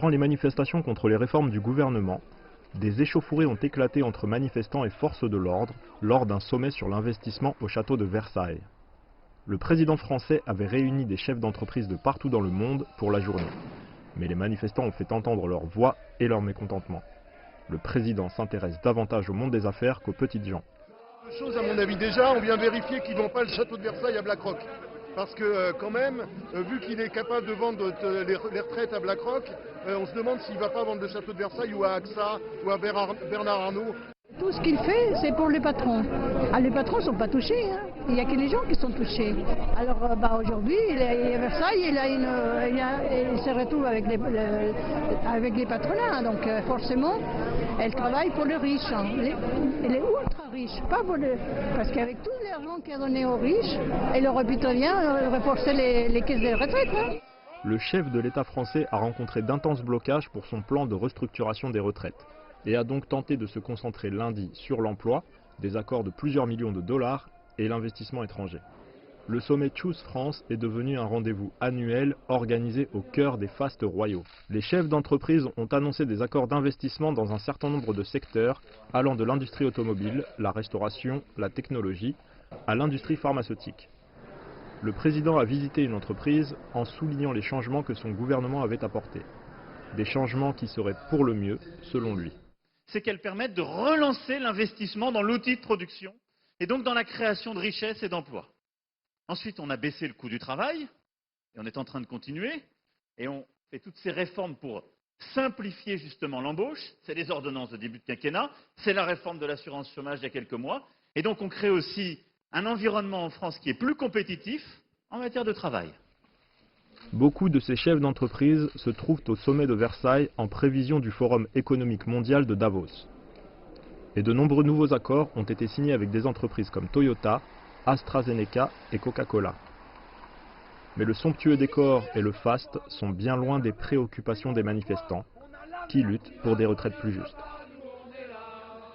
Durant les manifestations contre les réformes du gouvernement, des échauffourées ont éclaté entre manifestants et forces de l'ordre lors d'un sommet sur l'investissement au château de Versailles. Le président français avait réuni des chefs d'entreprise de partout dans le monde pour la journée. Mais les manifestants ont fait entendre leur voix et leur mécontentement. Le président s'intéresse davantage au monde des affaires qu'aux petites gens. Deux choses à mon avis. Déjà, on vient vérifier qu'ils ne vendent pas le château de Versailles à BlackRock. Parce que quand même, vu qu'il est capable de vendre les retraites à BlackRock, on se demande s'il ne va pas vendre le château de Versailles ou à AXA ou à Bernard Arnault. Tout ce qu'il fait, c'est pour les patrons. Ah, les patrons ne sont pas touchés, hein. Il n'y a que les gens qui sont touchés. Alors aujourd'hui, il est à Versailles, il se retrouve avec les patronats. Donc forcément, elle travaille pour les riches. Hein. Elle est ultra riche, pas pour parce qu'avec tout l'argent qu'elle a donné aux riches, elle aurait pu très bien renforcer les caisses de retraite. Hein. Le chef de l'État français a rencontré d'intenses blocages pour son plan de restructuration des retraites et a donc tenté de se concentrer lundi sur l'emploi, des accords de plusieurs millions de dollars et l'investissement étranger. Le sommet Choose France est devenu un rendez-vous annuel organisé au cœur des fastes royaux. Les chefs d'entreprise ont annoncé des accords d'investissement dans un certain nombre de secteurs allant de l'industrie automobile, la restauration, la technologie, à l'industrie pharmaceutique. Le président a visité une entreprise en soulignant les changements que son gouvernement avait apportés. Des changements qui seraient pour le mieux, selon lui. C'est qu'elles permettent de relancer l'investissement dans l'outil de production et donc dans la création de richesses et d'emplois. Ensuite, on a baissé le coût du travail et on est en train de continuer et on fait toutes ces réformes pour simplifier justement l'embauche. C'est les ordonnances de début de quinquennat, c'est la réforme de l'assurance chômage il y a quelques mois et donc on crée aussi un environnement en France qui est plus compétitif en matière de travail. Beaucoup de ces chefs d'entreprise se trouvent au sommet de Versailles en prévision du Forum économique mondial de Davos. Et de nombreux nouveaux accords ont été signés avec des entreprises comme Toyota, AstraZeneca et Coca-Cola. Mais le somptueux décor et le faste sont bien loin des préoccupations des manifestants, qui luttent pour des retraites plus justes.